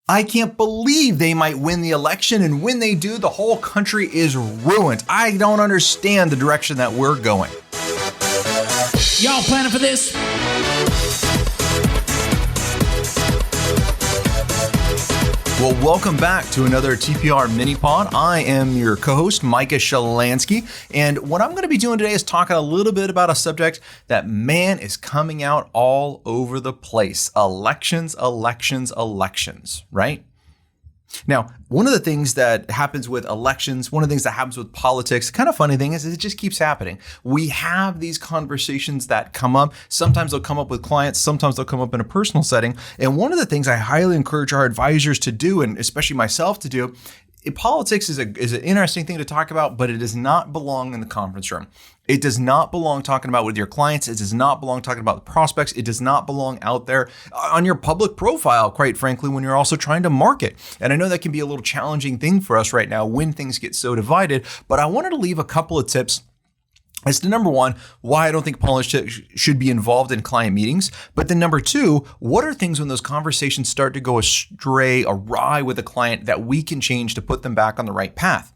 I can't believe they might win the election, and when they do, the whole country is ruined. I don't understand the direction that we're going. Y'all planning for this? Well, welcome back to another TPR mini pod. I am your co-host, Micah Shalansky, and what I'm going to be doing today is talking a little bit about a subject that, man, is coming out all over the place. Elections, right? Now, one of the things that happens with elections, one of the things that happens with politics, kind of funny thing is it just keeps happening. We have these conversations that come up. Sometimes they'll come up with clients. Sometimes they'll come up in a personal setting. And one of the things I highly encourage our advisors to do, and especially myself to do, politics is an interesting thing to talk about, but it does not belong in the conference room. It does not belong talking about with your clients. It does not belong talking about the prospects. It does not belong out there on your public profile, quite frankly, when you're also trying to market. And I know that can be a little challenging thing for us right now when things get so divided, but I wanted to leave a couple of tips as to number one, why I don't think politics should be involved in client meetings. But then number two, what are things when those conversations start to go awry with a client that we can change to put them back on the right path?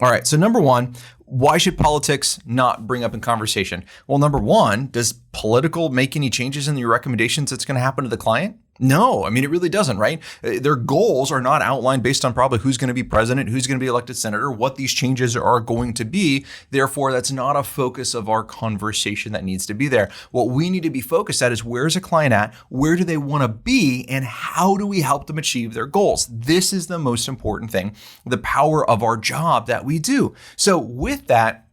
All right, so number one, why should politics not bring up in conversation? Well, number one, does political make any changes in your recommendations that's going to happen to the client? No, I mean, it really doesn't, right? Their goals are not outlined based on probably who's going to be president, who's going to be elected senator, what these changes are going to be. Therefore, that's not a focus of our conversation that needs to be there. What we need to be focused at is where's a client at, where do they want to be, and how do we help them achieve their goals? This is the most important thing, the power of our job that we do. So with that,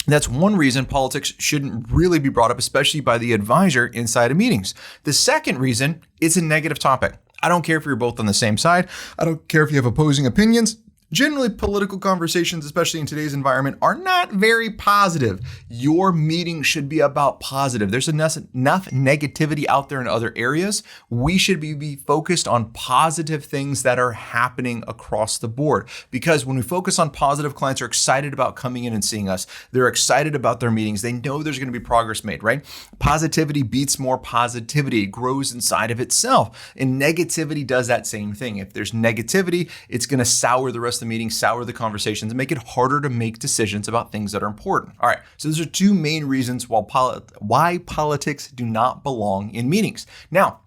that's one reason politics shouldn't really be brought up, especially by the advisor inside of meetings. The second reason, it's a negative topic. I don't care if you're both on the same side. I don't care if you have opposing opinions. Generally, political conversations, especially in today's environment, are not very positive. Your meeting should be about positive. There's enough negativity out there in other areas. We should be focused on positive things that are happening across the board. Because when we focus on positive, clients are excited about coming in and seeing us. They're excited about their meetings. They know there's going to be progress made, right? Positivity beats more positivity. It grows inside of itself. And negativity does that same thing. If there's negativity, it's going to sour the rest of the meeting, sour the conversations, and make it harder to make decisions about things that are important. All right, so those are two main reasons why politics do not belong in meetings. Now,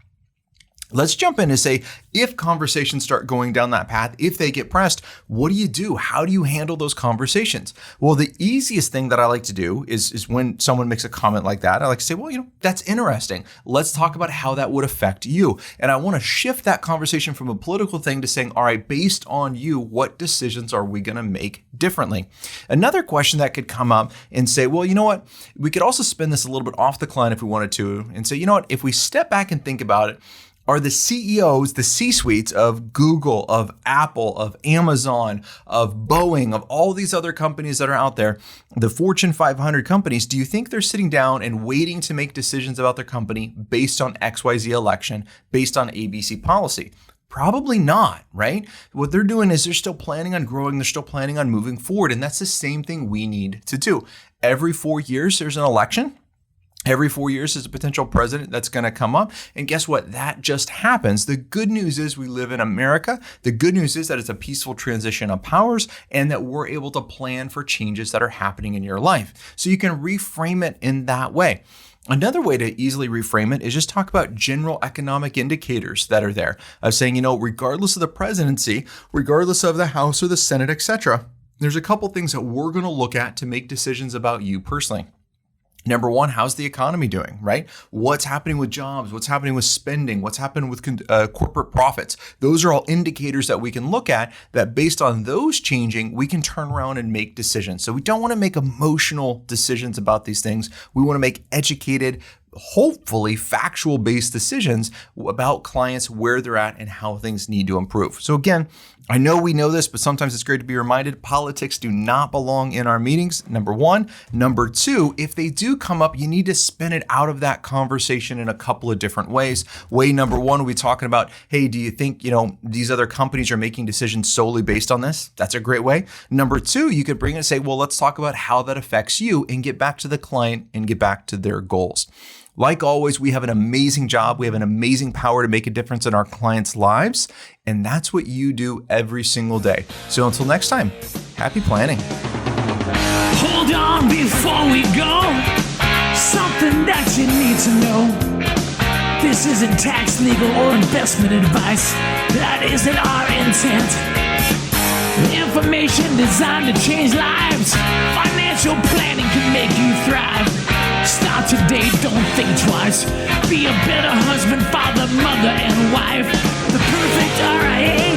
let's jump in and say, if conversations start going down that path, if they get pressed, what do you do? How do you handle those conversations? Well, the easiest thing that I like to do is when someone makes a comment like that, I like to say, well, that's interesting. Let's talk about how that would affect you. And I want to shift that conversation from a political thing to saying, all right, based on you, what decisions are we going to make differently? Another question that could come up and say, well, you know what? We could also spin this a little bit off the client if we wanted to and say, you know what? If we step back and think about it, are the CEOs, the C-suites of Google, of Apple, of Amazon, of Boeing, of all these other companies that are out there, the Fortune 500 companies, do you think they're sitting down and waiting to make decisions about their company based on XYZ election, based on ABC policy? Probably not, right? What they're doing is they're still planning on growing. They're still planning on moving forward. And that's the same thing we need to do. Every 4 years, there's an election. Every 4 years is a potential president that's going to come up. And guess what? That just happens. The good news is we live in America. The good news is that it's a peaceful transition of powers and that we're able to plan for changes that are happening in your life. So you can reframe it in that way. Another way to easily reframe it is just talk about general economic indicators that are there of saying, regardless of the presidency, regardless of the House or the Senate, etc., there's a couple things that we're going to look at to make decisions about you personally. Number one, how's the economy doing, right? What's happening with jobs? What's happening with spending? What's happening with corporate profits? Those are all indicators that we can look at that based on those changing, we can turn around and make decisions. So we don't want to make emotional decisions about these things. We want to make educated, hopefully factual-based decisions about clients, where they're at, and how things need to improve. So again, I know we know this, but sometimes it's great to be reminded politics do not belong in our meetings, number one. Number two, if they do come up, you need to spin it out of that conversation in a couple of different ways. Way number one, we're talking about, hey, do you think, these other companies are making decisions solely based on this? That's a great way. Number two, you could bring it and say, well, let's talk about how that affects you and get back to the client and get back to their goals. Like always, we have an amazing job. We have an amazing power to make a difference in our clients' lives. And that's what you do every single day. So until next time, happy planning. Hold on before we go. Something that you need to know. This isn't tax, legal, or investment advice. That isn't our intent. Information designed to change lives. Financial planning can make you thrive. Start today, don't think twice. Be a better husband, father, mother, and wife. The perfect RIA